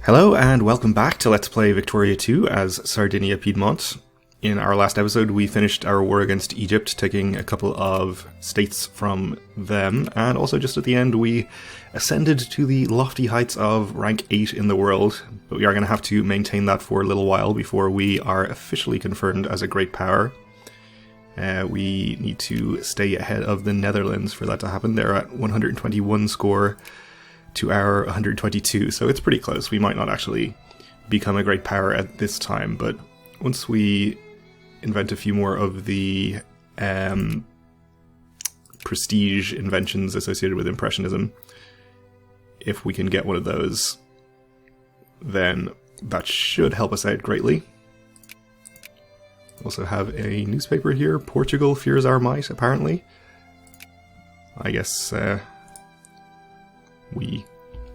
Hello and welcome back to Let's Play Victoria 2 as Sardinia-Piedmont. In our last episode we finished our war against Egypt, taking a couple of states from them, and also just at the end we ascended to the lofty heights of rank 8 in the world, but we are going to have to maintain that for a little while before we are officially confirmed as a great power. We need to stay ahead of the Netherlands for that to happen. They're at 121 score to our 122, so it's pretty close. We might not actually become a great power at this time, but once we invent a few more of the prestige inventions associated with Impressionism, if we can get one of those, then that should help us out greatly. Also have a newspaper here. Portugal fears our might, apparently. I guess we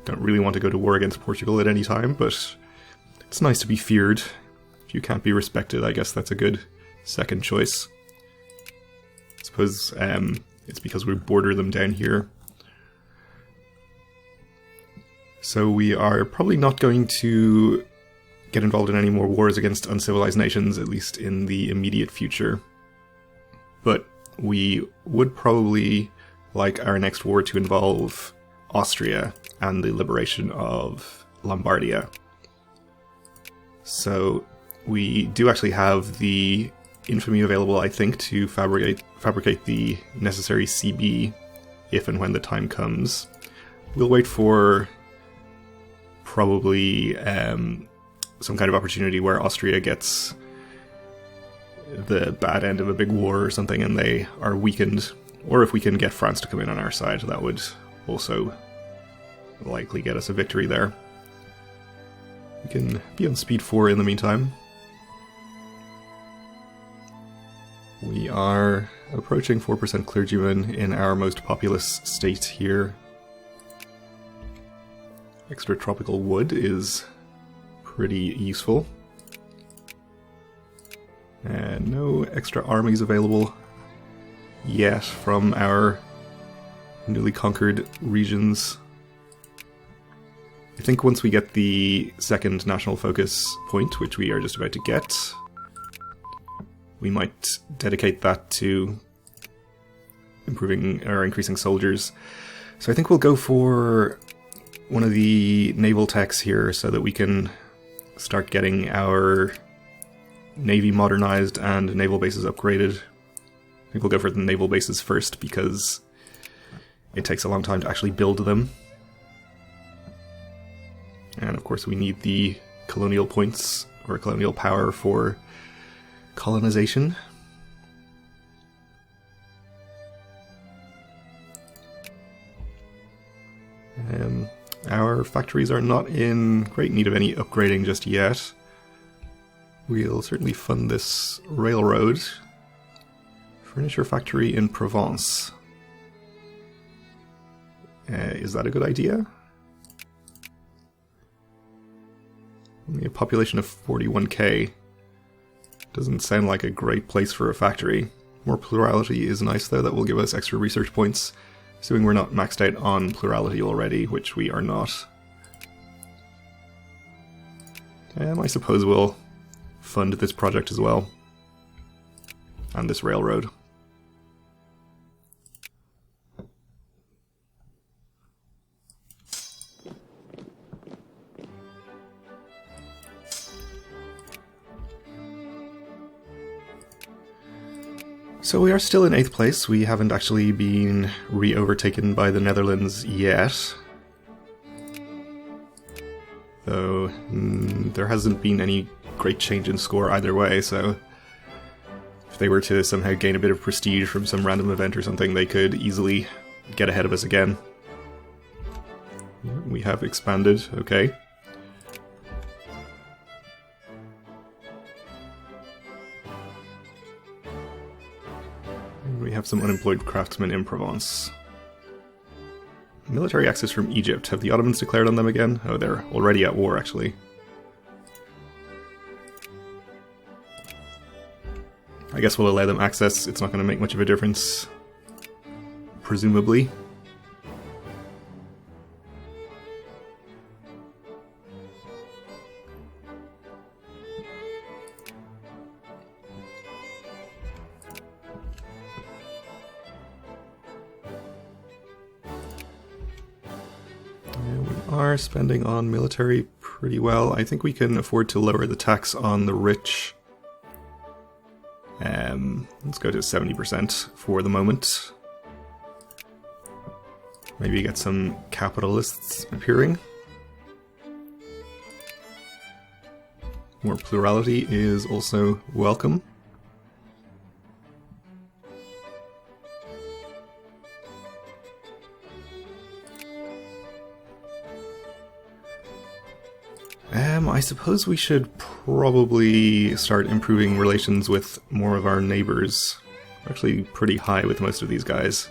don't really want to go to war against Portugal at any time, but it's nice to be feared. If you can't be respected, I guess that's a good second choice. I suppose it's because we border them down here. So we are probably not going to get involved in any more wars against uncivilized nations, at least in the immediate future. But we would probably like our next war to involve Austria and the liberation of Lombardia. So we do actually have the infamy available, I think, to fabricate the necessary CB if and when the time comes. We'll wait for probably some kind of opportunity where Austria gets the bad end of a big war or something and they are weakened, or if we can get France to come in on our side, that would also likely get us a victory there. We can be on speed 4 in the meantime. We are approaching 4% clergymen in our most populous state here. Extra tropical wood is pretty useful. And no extra armies available yet from our newly conquered regions. I think once we get the second national focus point, which we are just about to get, we might dedicate that to improving or increasing soldiers. So I think we'll go for one of the naval techs here so that we can start getting our navy modernized and naval bases upgraded. I think we'll go for the naval bases first because it takes a long time to actually build them. And of course we need the colonial points, or colonial power, for colonization. Our factories are not in great need of any upgrading just yet. We'll certainly fund this railroad. Furniture factory in Provence. Is that a good idea? Only a population of 41k. Doesn't sound like a great place for a factory. More plurality is nice though, that will give us extra research points, assuming we're not maxed out on plurality already, which we are not. I suppose we'll fund this project as well. And this railroad. So we are still in 8th place. We haven't actually been re-overtaken by the Netherlands yet. Though there hasn't been any great change in score either way, so if they were to somehow gain a bit of prestige from some random event or something, they could easily get ahead of us again. We have expanded, okay. We have some unemployed craftsmen in Provence. Military access from Egypt. Have the Ottomans declared on them again? Oh, they're already at war, actually. I guess we'll allow them access. It's not going to make much of a difference, presumably. are spending on military pretty well. I think we can afford to lower the tax on the rich. Let's go to 70% for the moment. Maybe get some capitalists appearing. More plurality is also welcome. I suppose we should probably start improving relations with more of our neighbors. We're actually pretty high with most of these guys.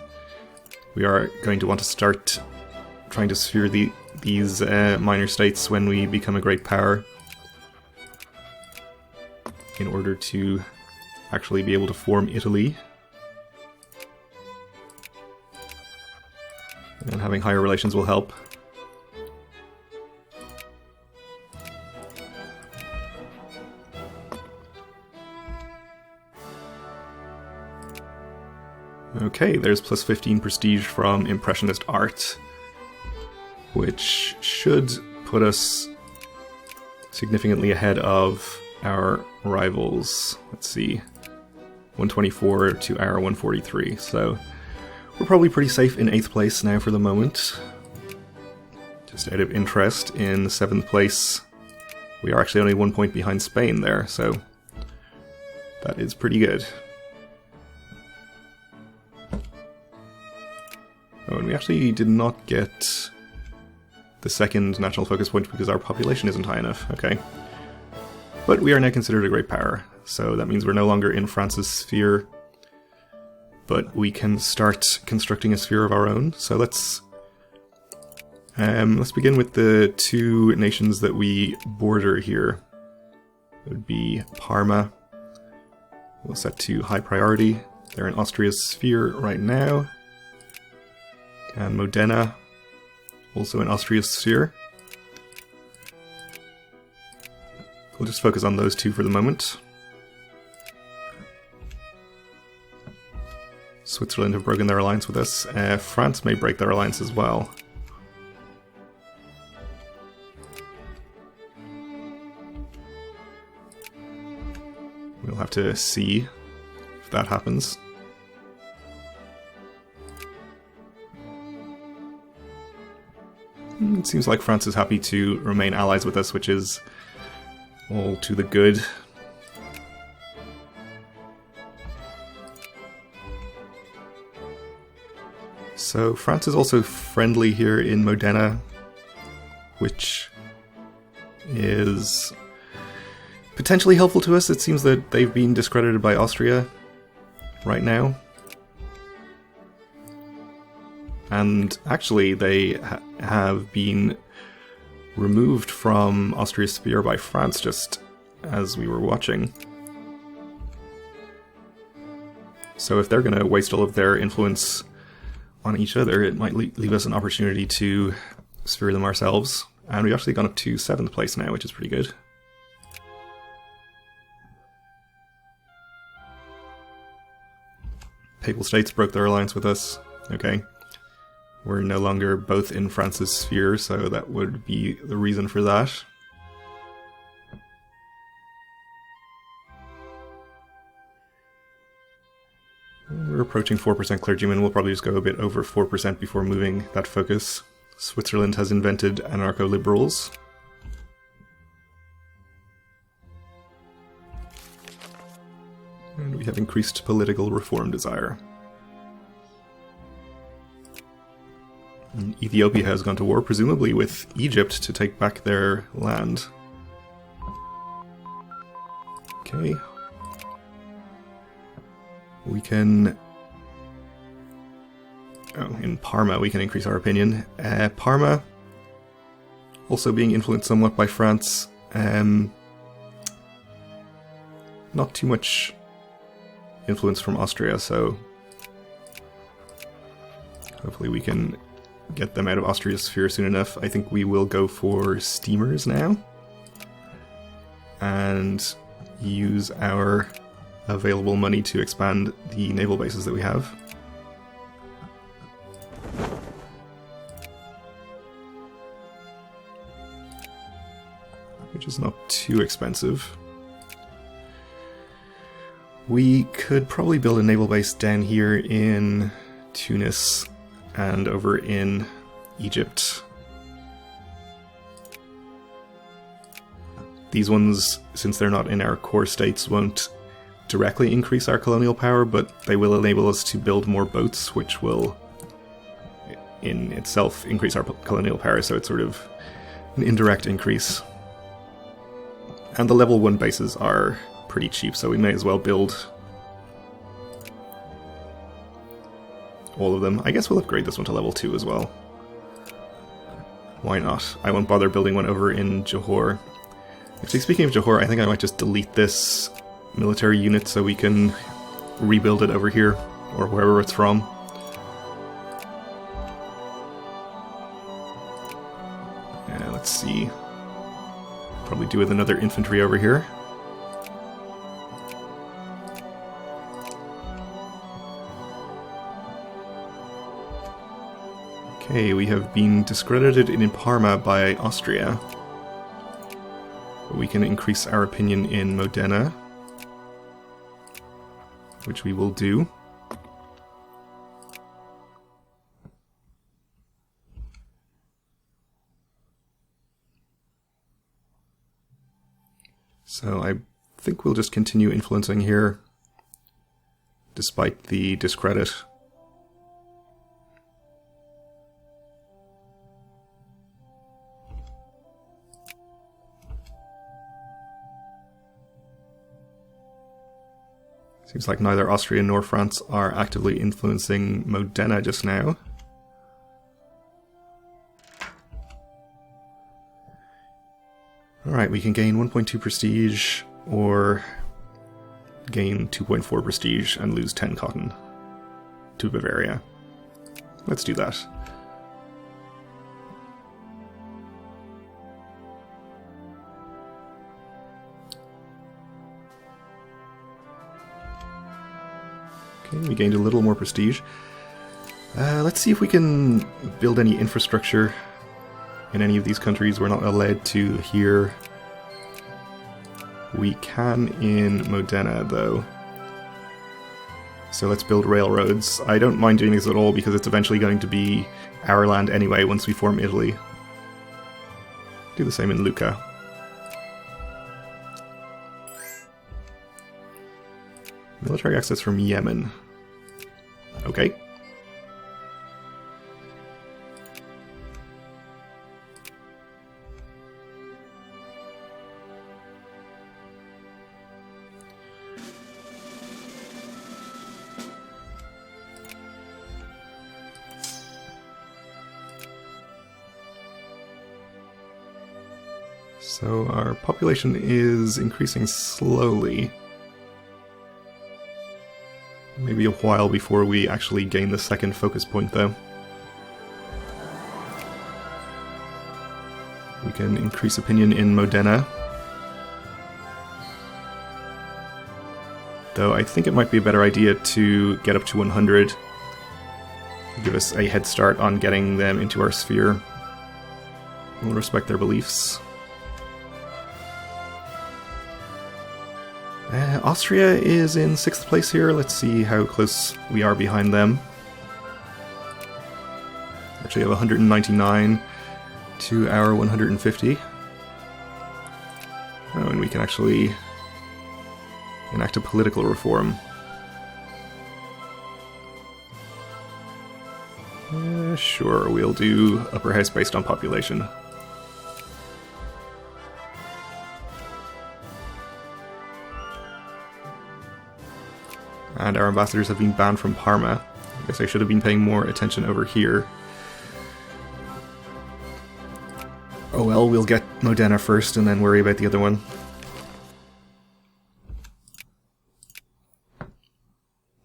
We are going to want to start trying to sphere these minor states when we become a great power, in order to actually be able to form Italy. And having higher relations will help. Okay, there's plus 15 prestige from Impressionist art, which should put us significantly ahead of our rivals. Let's see, 124 to our 143, so we're probably pretty safe in 8th place now for the moment. Just out of interest, in 7th place, we are actually only 1 point behind Spain there, so that is pretty good. Oh, and we actually did not get the second national focus point because our population isn't high enough. Okay. But we are now considered a great power, so that means we're no longer in France's sphere, but we can start constructing a sphere of our own. So let's begin with the two nations that we border here. It would be Parma. We'll set to high priority. They're in Austria's sphere right now. And Modena, also in Austria's sphere. We'll just focus on those two for the moment. Switzerland have broken their alliance with us. France may break their alliance as well. We'll have to see if that happens. It seems like France is happy to remain allies with us, which is all to the good. So France is also friendly here in Modena, which is potentially helpful to us. It seems that they've been discredited by Austria right now. And actually, they have been removed from Austria's sphere by France just as we were watching. So if they're going to waste all of their influence on each other, it might leave us an opportunity to sphere them ourselves. And we've actually gone up to 7th place now, which is pretty good. Papal States broke their alliance with us. Okay. We're no longer both in France's sphere, so that would be the reason for that. We're approaching 4% clergymen. We'll probably just go a bit over 4% before moving that focus. Switzerland has invented anarcho-liberals. And we have increased political reform desire. Ethiopia has gone to war, presumably with Egypt, to take back their land. Okay. We can... Oh, in Parma we can increase our opinion. Parma, also being influenced somewhat by France. Not too much influence from Austria, so hopefully we can get them out of Austria's sphere soon enough. I think we will go for steamers now and use our available money to expand the naval bases that we have. which is not too expensive. We could probably build a naval base down here in Tunis and over in Egypt. These ones, since they're not in our core states, won't directly increase our colonial power, but they will enable us to build more boats, which will in itself increase our colonial power, so it's sort of an indirect increase. And the level 1 bases are pretty cheap, so we may as well build all of them. I guess we'll upgrade this one to level 2 as well. Why not? I won't bother building one over in Johor. Actually, speaking of Johor, I think I might just delete this military unit so we can rebuild it over here, or wherever it's from. Let's see. Probably do with another infantry over here. Okay, we have been discredited in Parma by Austria. But we can increase our opinion in Modena, which we will do. So I think we'll just continue influencing here, despite the discredit. Seems like neither Austria nor France are actively influencing Modena just now. Alright, we can gain 1.2 prestige, or gain 2.4 prestige and lose 10 cotton to Bavaria. Let's do that. Okay, we gained a little more prestige. Let's see if we can build any infrastructure in any of these countries. We're not allowed to here. We can in Modena, though. So let's build railroads. I don't mind doing this at all because it's eventually going to be our land anyway once we form Italy. Do the same in Lucca. Military access from Yemen. Okay. So our population is increasing slowly. Maybe a while before we actually gain the second focus point, though. We can increase opinion in Modena. Though I think it might be a better idea to get up to 100. Give us a head start on getting them into our sphere. We'll respect their beliefs. Austria is in 6th place here. Let's see how close we are behind them. Actually have 199 to our 150. Oh, and we can actually enact a political reform. Sure, we'll do upper house based on population. And our ambassadors have been banned from Parma. I guess I should have been paying more attention over here. Oh well, we'll get Modena first and then worry about the other one.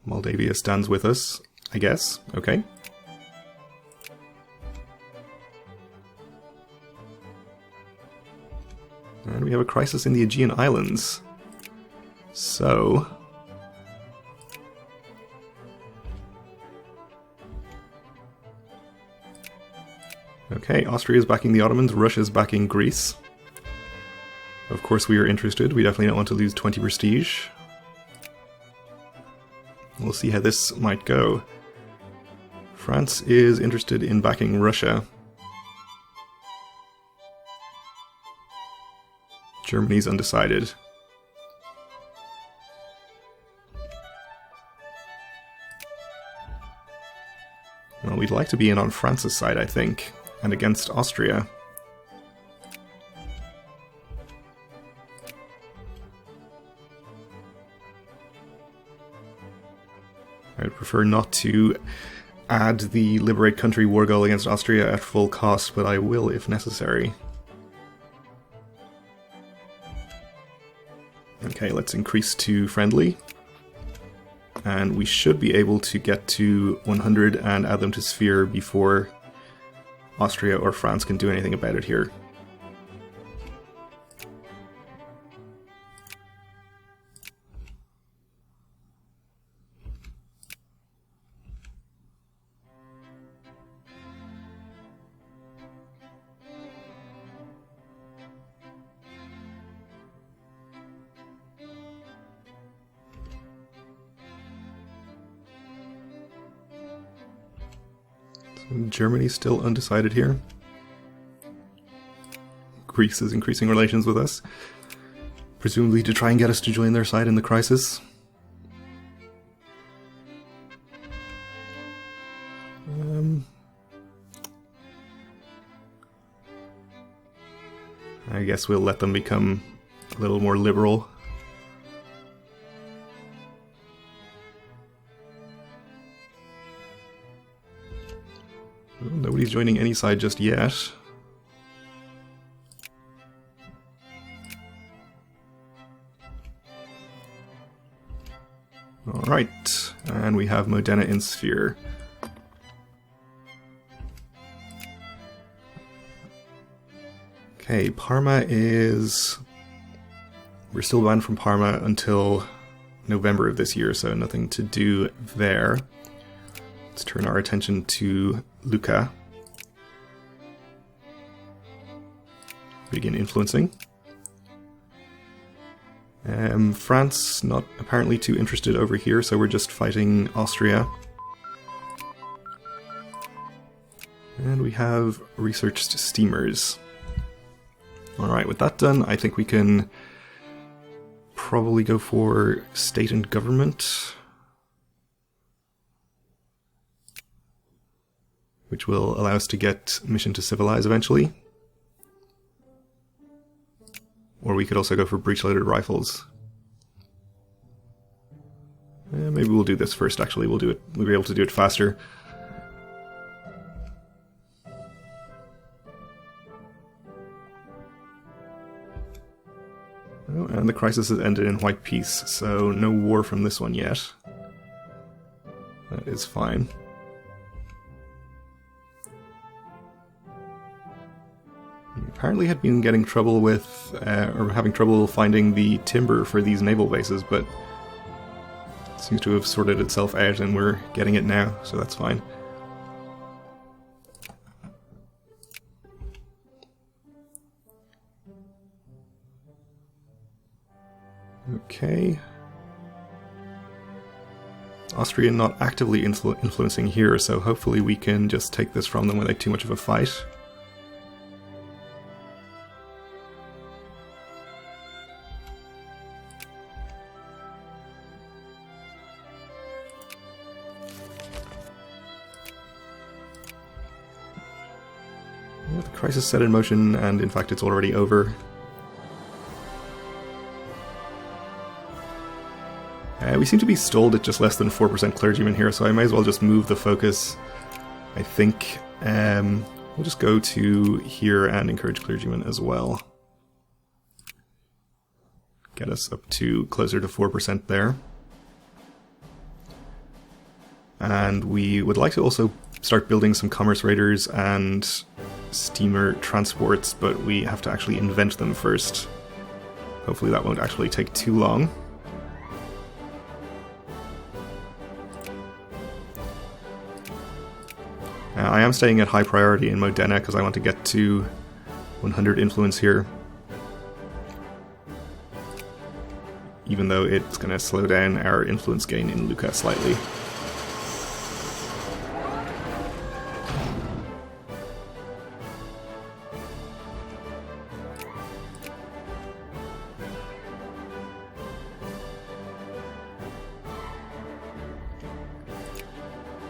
Moldavia stands with us, I guess. Okay. And we have a crisis in the Aegean Islands. So... okay, Austria is backing the Ottomans, Russia is backing Greece. Of course we are interested. We definitely don't want to lose 20 prestige. We'll see how this might go. France is interested in backing Russia. Germany's undecided. Well, we'd like to be in on France's side, I think, and against Austria. I'd prefer not to add the Liberate Country war goal against Austria at full cost, but I will if necessary. Okay, let's increase to friendly. And we should be able to get to 100 and add them to sphere before Austria or France can do anything about it here. Germany's still undecided here. Greece is increasing relations with us, presumably to try and get us to join their side in the crisis. I guess we'll let them become a little more liberal. Nobody's joining any side just yet. Alright, and we have Modena in sphere. Okay, Parma is... We're still banned from Parma until November of this year, so nothing to do there. Let's turn our attention to Lucca. Begin influencing. France, not apparently too interested over here, so we're just fighting Austria. And we have researched steamers. Alright, with that done, I think we can probably go for state and government, which will allow us to get mission to civilize eventually. Or we could also go for breech-loaded rifles. Maybe we'll do this first, actually. We'll be able to do it faster. Oh, and the crisis has ended in white peace, so no war from this one yet. That is fine. Apparently had been getting trouble with, or having trouble finding the timber for these naval bases, but it seems to have sorted itself out and we're getting it now, so that's fine. Okay. Austria not actively influencing here, so hopefully we can just take this from them without too much of a fight. The crisis set in motion, and in fact it's already over. We seem to be stalled at just less than 4% clergymen here, so I may as well just move the focus. I think we'll just go to here and encourage clergymen as well. Get us up to closer to 4% there. And we would like to also start building some commerce raiders and steamer transports, but we have to actually invent them first. Hopefully that won't actually take too long. I am staying at high priority in Modena because I want to get to 100 influence here. even though it's going to slow down our influence gain in Lucca slightly.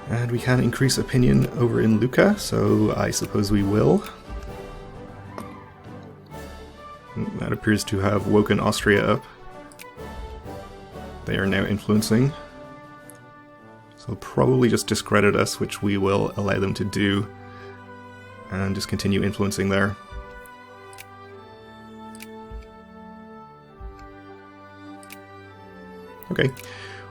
And we can increase opinion over in Lucca, so I suppose we will. That appears to have woken Austria up. They are now influencing. So they'll probably just discredit us, which we will allow them to do, and just continue influencing there. Okay.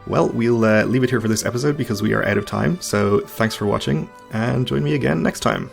Well, we'll leave it here for this episode because we are out of time, so thanks for watching, and join me again next time.